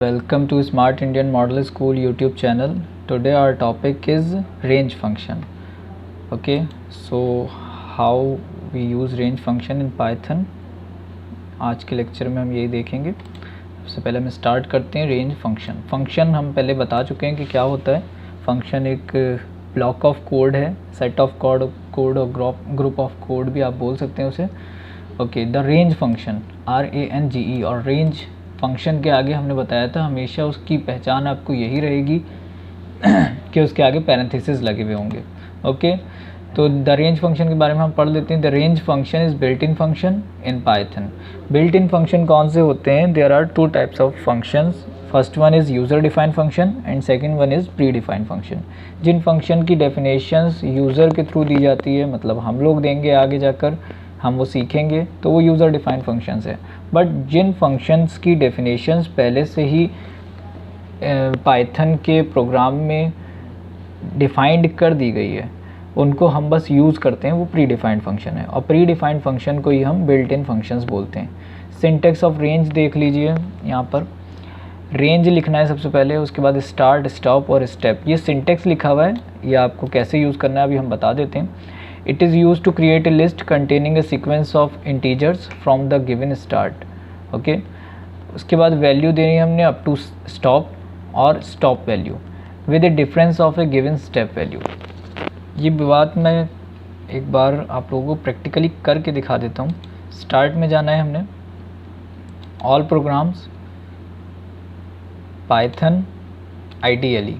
Welcome to Smart Indian Model School YouTube channel. Today our topic is range function. Okay, so how we use range function in Python. आज के lecture में हम यही देखेंगे. सबसे पहले हम स्टार्ट करते हैं रेंज फंक्शन. फंक्शन हम पहले बता चुके हैं कि क्या होता है. फंक्शन एक ब्लॉक ऑफ कोड है, सेट ऑफ कोड और ग्रुप ऑफ कोड भी आप बोल सकते हैं उसे. Okay, the range function RANGE और रेंज फंक्शन के आगे हमने बताया था हमेशा उसकी पहचान आपको यही रहेगी कि उसके आगे पैरेंथेसिस लगे हुए होंगे. ओके, तो द रेंज फंक्शन के बारे में हम पढ़ लेते हैं. The range function is built in function in Python. Built in function कौन से होते हैं? There are two types of functions. First one is user defined function and second one is pre defined function. जिन function की definitions user के through दी जाती है, मतलब हम लोग देंगे आगे जाकर, हम वो सीखेंगे, तो वो यूज़र डिफाइंड फंक्शंस है. बट जिन फंक्शंस की डेफिनेशंस पहले से ही पाइथन के प्रोग्राम में डिफाइंड कर दी गई है, उनको हम बस यूज़ करते हैं, वो प्री डिफाइंड फंक्शन है. और प्री डिफाइंड फंक्शन को ही हम बिल्ट इन फंक्शंस बोलते हैं. सिंटेक्स ऑफ रेंज देख लीजिए. यहाँ पर रेंज लिखना है सबसे पहले, उसके बाद स्टार्ट, स्टॉप और स्टेप. ये सिंटेक्स लिखा हुआ है, ये आपको कैसे यूज़ करना है अभी हम बता देते हैं. It is used to create a list containing a sequence of integers from the given start. Okay, उसके बाद वैल्यू देनी है हमने अप टू स्टॉप और stop value with A difference of A given step value. ये बात मैं एक बार आप लोगों को प्रैक्टिकली करके दिखा देता हूँ. स्टार्ट में जाना है हमने, ऑल प्रोग्राम्स, पाइथन, IDLE,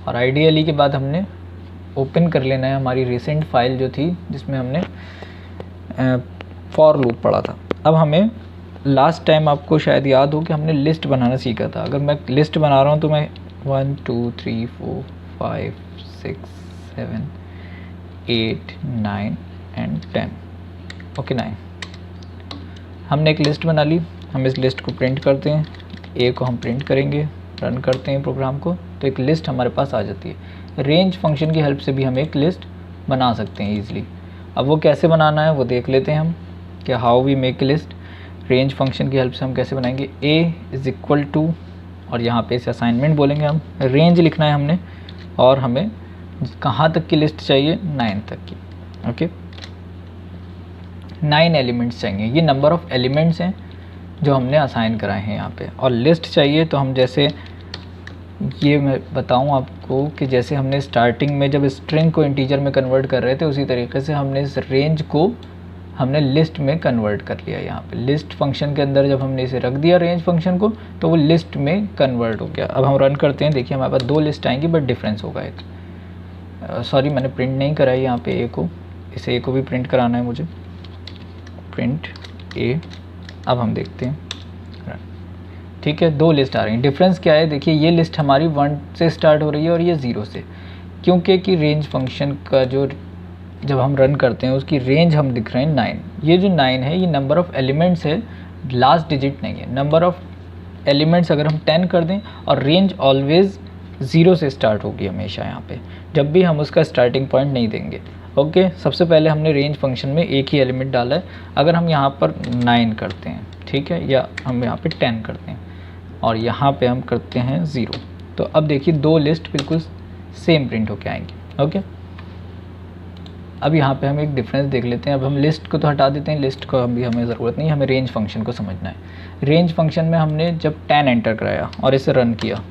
और IDLE के बाद हमने ओपन कर लेना है हमारी रिसेंट फाइल जो थी जिसमें हमने फॉर लूप पढ़ा था. अब हमें लास्ट टाइम आपको शायद याद हो कि हमने लिस्ट बनाना सीखा था. अगर मैं लिस्ट बना रहा हूँ तो मैं 1 2 3 4 5 6 7 8 9 एंड 10. ओके, 9. हमने एक लिस्ट बना ली. हम इस लिस्ट को प्रिंट करते हैं. ए को हम प्रिंट करेंगे, रन करते हैं प्रोग्राम को, तो एक लिस्ट हमारे पास आ जाती है. रेंज फंक्शन की हेल्प से भी हम एक लिस्ट बना सकते हैं ईजिली. अब वो कैसे बनाना है वो देख लेते हैं हम, कि how we make a list. Range function की हेल्प से हम कैसे बनाएंगे. ए इज़ इक्वल टू, और यहाँ पे इसे असाइनमेंट बोलेंगे हम, रेंज लिखना है हमने, और हमें कहाँ तक की लिस्ट चाहिए, 9 तक की. ओके, 9 एलिमेंट्स चाहिए. ये नंबर ऑफ़ एलिमेंट्स हैं जो हमने असाइन कराए हैं यहाँ पे. और लिस्ट चाहिए तो हम जैसे, ये मैं बताऊं आपको कि जैसे हमने स्टार्टिंग में जब स्ट्रिंग को इंटीजर में कन्वर्ट कर रहे थे, उसी तरीके से हमने इस रेंज को हमने लिस्ट में कन्वर्ट कर लिया. यहाँ पे लिस्ट फंक्शन के अंदर जब हमने इसे रख दिया रेंज फंक्शन को, तो वो लिस्ट में कन्वर्ट हो गया. अब हम रन करते हैं. देखिए हमारे पास 2 लिस्ट आएंगी, बट डिफरेंस होगा एक. सॉरी, मैंने प्रिंट नहीं कराई यहाँ पे ए को, इसे ए को भी प्रिंट कराना है मुझे. प्रिंट ए. अब हम देखते हैं. ठीक है, 2 लिस्ट आ रही हैं. डिफरेंस क्या है? देखिए ये लिस्ट हमारी 1 से स्टार्ट हो रही है और ये 0 से, क्योंकि कि रेंज फंक्शन का जो जब हम रन करते हैं उसकी रेंज हम दिख रहे हैं 9. ये जो 9 है ये नंबर ऑफ़ एलिमेंट्स है, लास्ट डिजिट नहीं है. नंबर ऑफ़ एलिमेंट्स अगर हम 10 कर दें, और रेंज ऑलवेज़ 0 से स्टार्ट होगी हमेशा यहाँ पे, जब भी हम उसका स्टार्टिंग पॉइंट नहीं देंगे. ओके, सबसे पहले हमने रेंज फंक्शन में एक ही एलिमेंट डाला है. अगर हम यहाँ पर 9 करते हैं, ठीक है, या हम यहाँ पे 10 करते हैं और यहाँ पे हम करते हैं 0, तो अब देखिए 2 लिस्ट बिल्कुल सेम प्रिंट होके आएंगी. ओके, अब यहाँ पे हम एक डिफरेंस देख लेते हैं. अब हम लिस्ट को तो हटा देते हैं, लिस्ट को अभी हमें ज़रूरत नहीं, हमें रेंज फंक्शन को समझना है. रेंज फंक्शन में हमने जब 10 एंटर कराया और इसे रन किया,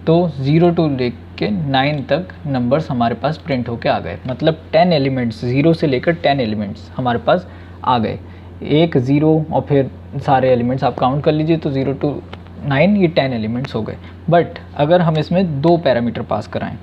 तो 0 टू लेके 9 तक नंबर्स हमारे पास प्रिंट होके आ गए. मतलब 10 एलिमेंट्स, 0 से लेकर 10 एलिमेंट्स हमारे पास आ गए. 1 0 और फिर सारे एलिमेंट्स आप काउंट कर लीजिए, तो 0 टू 9 ये 10 एलिमेंट्स हो गए. बट अगर हम इसमें 2 पैरामीटर पास कराएं,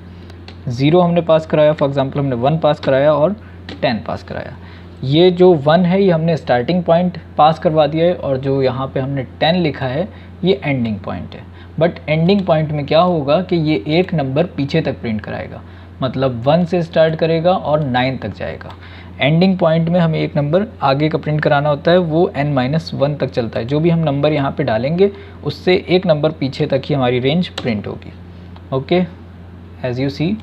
0 हमने पास कराया, फॉर एग्जांपल हमने 1 पास कराया और 10 पास कराया. ये जो 1 है ये हमने स्टार्टिंग पॉइंट पास करवा दिया है, और जो यहाँ पे हमने 10 लिखा है ये एंडिंग पॉइंट है. बट एंडिंग पॉइंट में क्या होगा कि ये एक नंबर पीछे तक प्रिंट कराएगा, मतलब 1 से स्टार्ट करेगा और 9 तक जाएगा. एंडिंग पॉइंट में हमें एक नंबर आगे का प्रिंट कराना होता है, वो n-1 तक चलता है. जो भी हम नंबर यहाँ पे डालेंगे उससे एक नंबर पीछे तक ही हमारी रेंज प्रिंट होगी. ओके, एज यू सी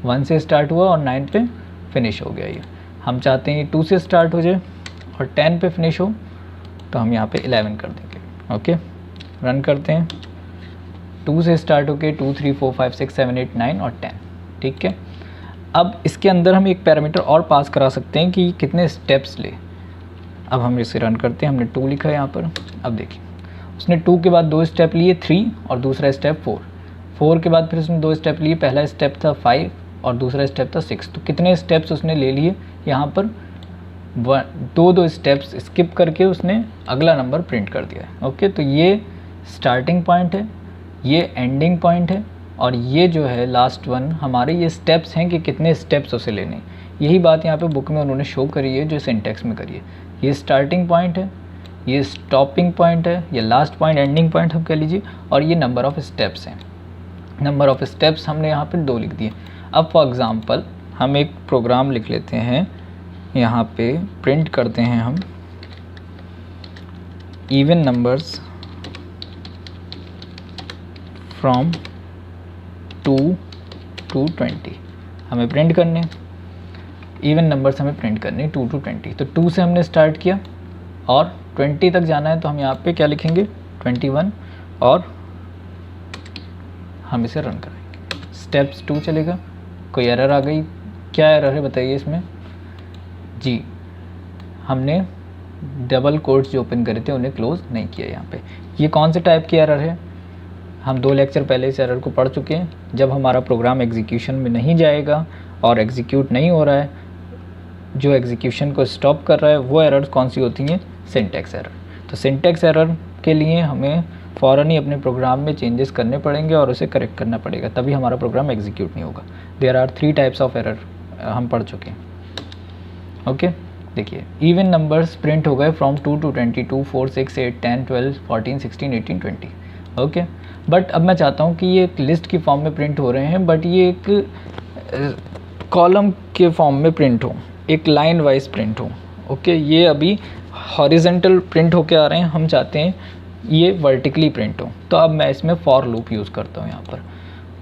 1 से स्टार्ट हुआ और 9 पे फिनिश हो गया. ये हम चाहते हैं 2 से स्टार्ट हो जाए और 10 पे फिनिश हो, तो हम यहाँ पे 11 कर देंगे. ओके, रन करते हैं. 2 से स्टार्ट होके 2 3 4 5 6 7 8 9 और 10, ठीक है। अब इसके अंदर हम एक पैरामीटर और पास करा सकते हैं कि कितने स्टेप्स ले। अब हम इसे रन करते हैं, हमने 2 लिखा है यहाँ पर। अब देखिए उसने 2 के बाद 2 स्टेप लिए 3 और दूसरा स्टेप 4 के बाद फिर उसने 2 स्टेप लिए, पहला स्टेप था 5 और दूसरा स्टेप था 6। तो कितने स्टेप्स उसने ले लिए यहाँ पर, 2 स्टेप्स स्किप करके उसने अगला नंबर प्रिंट कर दिया है। ओके, तो ये स्टार्टिंग पॉइंट है, ये एंडिंग पॉइंट है, और ये जो है लास्ट वन हमारे ये स्टेप्स हैं कि कितने स्टेप्स उसे लेने। यही बात यहाँ पे बुक में उन्होंने शो करी है जो सिंटैक्स में करी है। ये स्टार्टिंग पॉइंट है, ये स्टॉपिंग पॉइंट है, ये लास्ट पॉइंट एंडिंग पॉइंट हम कह लीजिए, और ये नंबर ऑफ़ स्टेप्स हैं। नंबर ऑफ़ स्टेप्स हमने यहाँ पे 2 लिख दिए। अब फॉर एग्ज़ाम्पल हम एक प्रोग्राम लिख लेते हैं, यहाँ पे प्रिंट करते हैं हम इवन नंबर्स फ्रॉम 2 to 20। हमें प्रिंट करने इवन नंबर्स, हमें प्रिंट करने 2 to 20। तो 2 से हमने स्टार्ट किया और 20 तक जाना है, तो हम यहाँ पे क्या लिखेंगे 21 और हम इसे रन कराएंगे। स्टेप्स 2 चलेगा। कोई एरर आ गई, क्या एरर है बताइए इसमें जी, हमने डबल कोट्स जो ओपन करे थे उन्हें क्लोज नहीं किया यहाँ पे। ये कौन से टाइप की एरर है, हम 2 लेक्चर पहले इस एरर को पढ़ चुके हैं। जब हमारा प्रोग्राम एग्जीक्यूशन में नहीं जाएगा और एग्जीक्यूट नहीं हो रहा है, जो एग्जीक्यूशन को स्टॉप कर रहा है, वो एरर्स कौन सी होती हैं, सिंटैक्स एरर। तो सिंटैक्स एरर के लिए हमें फ़ौरन ही अपने प्रोग्राम में चेंजेस करने पड़ेंगे और उसे करेक्ट करना पड़ेगा, तभी हमारा प्रोग्राम एग्जीक्यूट नहीं होगा। There are 3 types of error हम पढ़ चुके हैं। ओके, देखिए इवन नंबर्स प्रिंट हो गए फ्रॉम 2 to 20, 2 4 6 8 10 12 14 16 18 20। ओके, बट अब मैं चाहता हूँ कि ये एक लिस्ट की फॉर्म में प्रिंट हो रहे हैं, बट ये एक कॉलम के फॉर्म में प्रिंट हो, एक लाइन वाइज प्रिंट हो। ओके, ये अभी हॉरिजेंटल प्रिंट होके आ रहे हैं, हम चाहते हैं ये वर्टिकली प्रिंट हो। तो अब मैं इसमें फॉर लूप यूज़ करता हूँ।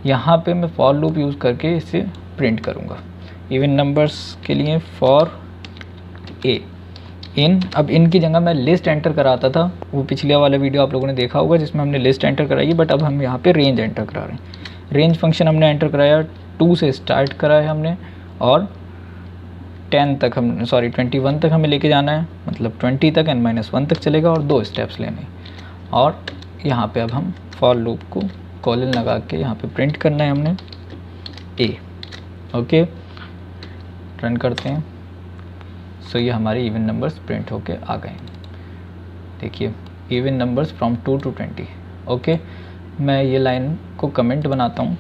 यहाँ पे मैं फॉर लूप यूज़ करके इसे प्रिंट करूँगा। इवन नंबर्स के लिए फॉर ए इन, अब इन की जगह मैं लिस्ट एंटर कराता था, वो पिछले वाला वीडियो आप लोगों ने देखा होगा जिसमें हमने लिस्ट एंटर कराई, बट अब हम यहाँ पे रेंज एंटर करा रहे हैं। रेंज फंक्शन हमने एंटर कराया, 2 से स्टार्ट करा है हमने और 21 तक हमें लेके जाना है, मतलब 20 तक n-1 तक चलेगा और 2 स्टेप्स लेने। और यहाँ पे अब हम फॉर लूप को कॉलन लगा के यहाँ पे प्रिंट करना है हमने ए। ओके, रन करते हैं। सो ये हमारे इवन नंबर्स प्रिंट होके आ गए। देखिए even numbers from 2 to 20। Okay, मैं ये लाइन को कमेंट बनाता हूँ।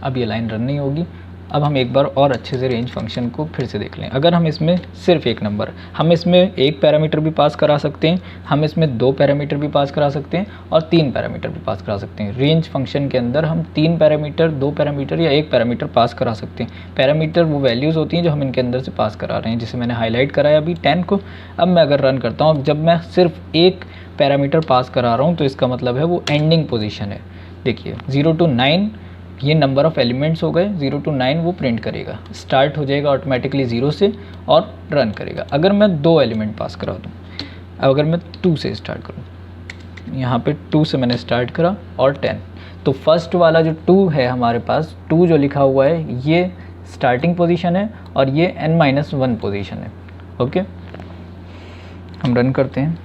अब ये लाइन रन नहीं होगी। अब हम एक बार और अच्छे से रेंज फंक्शन को फिर से देख लें। अगर हम इसमें सिर्फ एक नंबर, हम इसमें एक पैरामीटर भी पास करा सकते हैं, हम इसमें 2 पैरामीटर भी पास करा सकते हैं और 3 पैरामीटर भी पास करा सकते हैं। रेंज फंक्शन के अंदर हम 3 पैरामीटर, 2 पैरामीटर या 1 पैरामीटर पास करा सकते हैं। पैरामीटर वो वैल्यूज़ होती हैं जो हम इनके अंदर से पास करा रहे हैं, जिसे मैंने हाईलाइट कराया अभी 10 को। अब मैं अगर रन करता हूँ, जब मैं सिर्फ एक पैरामीटर पास करा रहा हूँ तो इसका मतलब है वो एंडिंग पोजीशन है। देखिए 0 to 9 ये नंबर ऑफ़ एलिमेंट्स हो गए, 0 to 9 वो प्रिंट करेगा, स्टार्ट हो जाएगा ऑटोमेटिकली 0 से और रन करेगा। अगर मैं 2 एलिमेंट पास करा दूँ, अगर मैं 2 से स्टार्ट करूँ, यहाँ पे 2 से मैंने स्टार्ट करा और 10, तो फर्स्ट वाला जो 2 है हमारे पास, 2 जो लिखा हुआ है ये स्टार्टिंग पोजीशन है और ये n-1 पोजीशन है। ओके, हम रन करते हैं।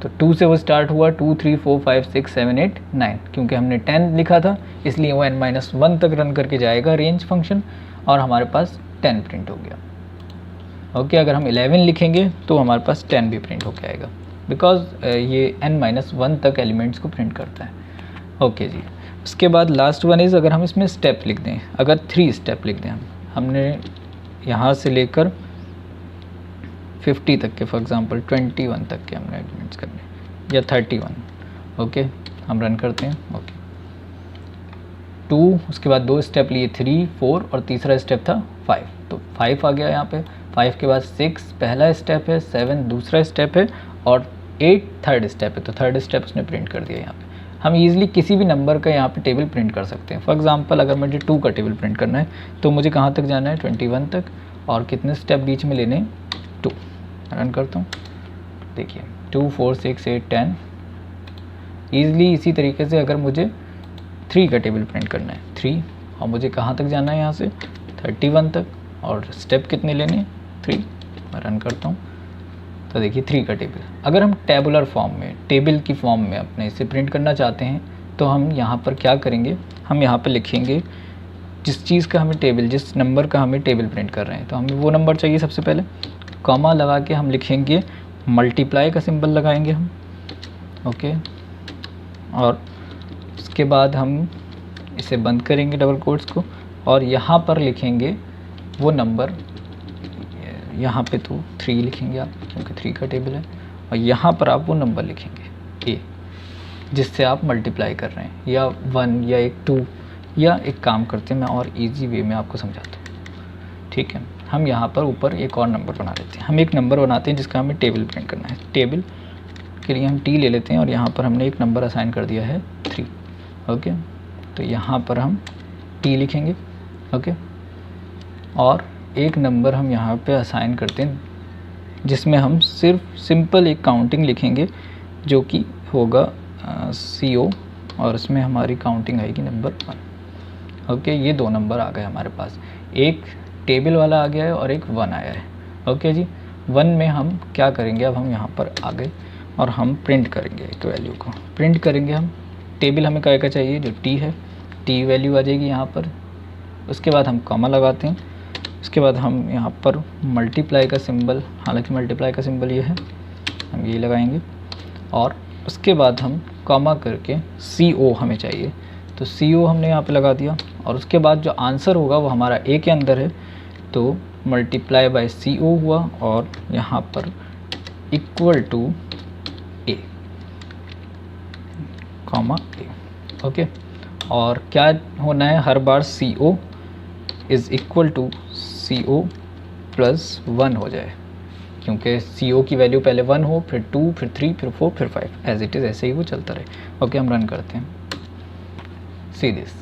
तो 2 से वो स्टार्ट हुआ, 2 3 4 5 6 7 8 9, क्योंकि हमने 10 लिखा था इसलिए वो n-1 तक रन करके जाएगा रेंज फंक्शन और हमारे पास 10 प्रिंट हो गया। ओके, अगर हम 11 लिखेंगे तो हमारे पास 10 भी प्रिंट होके आएगा, बिकॉज ये n-1 तक एलिमेंट्स को प्रिंट करता है। ओके जी, उसके बाद लास्ट वन इज़, अगर हम इसमें स्टेप लिख दें, अगर 3 स्टेप लिख दें, हमने यहाँ से लेकर 50 तक के, फॉर एग्जांपल 21 तक के हमने एलिमेंट्स करने या 31। ओके, हम रन करते हैं। ओके, 2, उसके बाद 2 स्टेप लिए 3 4 और तीसरा स्टेप था 5, तो 5 आ गया यहाँ पे। 5 के बाद 6 पहला स्टेप है, 7 दूसरा स्टेप है और 8 थर्ड स्टेप है, तो थर्ड स्टेप उसने प्रिंट कर दिया। यहाँ पे हम ईजिली किसी भी नंबर का यहाँ पे टेबल प्रिंट कर सकते हैं। फॉर एग्जांपल अगर मुझे 2 का टेबल प्रिंट करना है तो मुझे कहाँ तक जाना है, 21 तक, और कितने स्टेप बीच में लेने, 2। रन करता हूँ। देखिए 2 4 6 8 10 ईज़िली इसी तरीके से अगर मुझे 3 का टेबल प्रिंट करना है 3, और मुझे कहाँ तक जाना है यहाँ से 31 तक, और स्टेप कितने लेने 3, मैं रन करता हूँ तो देखिए 3 का टेबल। अगर हम टेबुलर फॉर्म में, टेबल की फॉर्म में अपने इसे प्रिंट करना चाहते हैं तो हम यहाँ पर क्या करेंगे, हम यहाँ पर लिखेंगे जिस चीज़ का हमें टेबल, जिस नंबर का हमें टेबल प्रिंट कर रहे हैं तो हमें वो नंबर चाहिए। सबसे पहले कॉमा लगा के हम लिखेंगे, मल्टीप्लाई का सिंबल लगाएंगे हम, ओके, और उसके बाद हम इसे बंद करेंगे डबल कोट्स को, और यहाँ पर लिखेंगे वो नंबर, यहाँ पे तो 3 लिखेंगे आप क्योंकि 3 का टेबल है, और यहाँ पर आप वो नंबर लिखेंगे ए जिससे आप मल्टीप्लाई कर रहे हैं, या 1 या एक 2, या एक काम करते हैं मैं और इजी वे में आपको समझाता हूँ। ठीक है, हम यहाँ पर ऊपर एक और नंबर बना लेते हैं। हम एक नंबर बनाते हैं जिसका हमें टेबल प्रिंट करना है। टेबल के लिए हम टी ले लेते हैं और यहाँ पर हमने एक नंबर असाइन कर दिया है 3, ओके। तो यहाँ पर हम टी लिखेंगे, ओके, और एक नंबर हम यहाँ पे असाइन करते हैं जिसमें हम सिर्फ सिंपल एक काउंटिंग लिखेंगे जो कि होगा CO, और इसमें हमारी काउंटिंग आएगी नंबर 1, ओके। ये 2 नंबर आ गए हमारे पास, एक टेबल वाला आ गया है और एक 1 आया है, ओके जी। 1 में हम क्या करेंगे, अब हम यहाँ पर आ गए और हम प्रिंट करेंगे एक वैल्यू को, प्रिंट करेंगे हम। टेबल हमें क्या क्या चाहिए, जो टी है, टी वैल्यू आ जाएगी यहाँ पर। उसके बाद हम कॉमा लगाते हैं, उसके बाद हम यहाँ पर मल्टीप्लाई का सिंबल, हालांकि मल्टीप्लाई का सिंबल ये है, हम ये लगाएंगे, और उसके बाद हम कॉमा करके CO हमें चाहिए तो CO हमने यहाँ पे लगा दिया, और उसके बाद जो आंसर होगा वो हमारा A के अंदर है तो मल्टीप्लाई बाय CO हुआ, और यहाँ पर equal to A, comma A, okay. और क्या होना है, हर बार CO is equal to CO plus 1 हो जाए, क्योंकि CO की वैल्यू पहले 1 हो, फिर 2, फिर 3, फिर 4, फिर 5, एज इट इज़, ऐसे ही वो चलता रहे। ओके, हम रन करते हैं। See this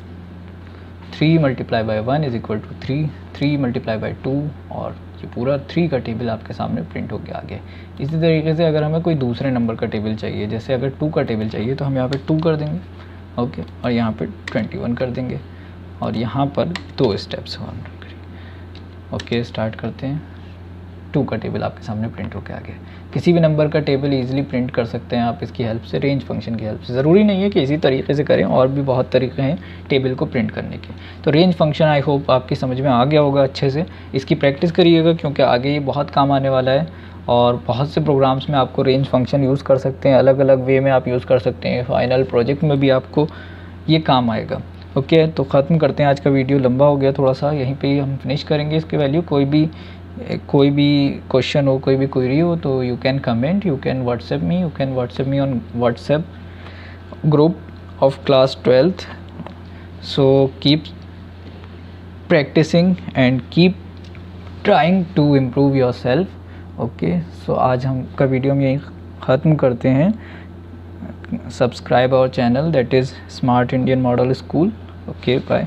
3 multiply by 1 is equal to 3, 3 multiply by 2, और ये पूरा 3 का टेबल आपके सामने प्रिंट होकर आ गया। इसी तरीके से अगर हमें कोई दूसरे नंबर का टेबल चाहिए, जैसे अगर 2 का टेबल चाहिए तो हम यहाँ पे 2 कर देंगे, ओके, और यहाँ पे 21 कर देंगे, और यहाँ पर 2 स्टेप्स हम करेंगे। ओके, स्टार्ट करते हैं। 2 का टेबल आपके सामने प्रिंट होकर आ गया। किसी भी नंबर का टेबल इजीली प्रिंट कर सकते हैं आप इसकी हेल्प से, रेंज फंक्शन की हेल्प से। ज़रूरी नहीं है कि इसी तरीके से करें, और भी बहुत तरीके हैं टेबल को प्रिंट करने के। तो रेंज फंक्शन आई होप आपकी समझ में आ गया होगा अच्छे से। इसकी प्रैक्टिस करिएगा क्योंकि आगे ये बहुत काम आने वाला है, और बहुत से प्रोग्राम्स में आपको रेंज फंक्शन यूज़ कर सकते हैं, अलग अलग वे में आप यूज़ कर सकते हैं। फाइनल प्रोजेक्ट में भी आपको ये काम आएगा। ओके, तो ख़त्म करते हैं। आज का वीडियो लंबा हो गया थोड़ा सा, यहीं पे ही हम फिनिश करेंगे इसकी वैल्यू। कोई भी क्वेश्चन हो, कोई भी क्वेरी हो तो you can comment, you can WhatsApp me on WhatsApp group of class 12th। So keep practicing and keep trying to improve yourself. Okay, so आज हम का वीडियो हम यहीं ख़त्म करते हैं। Subscribe our channel, that is smart Indian model school. Okay, bye.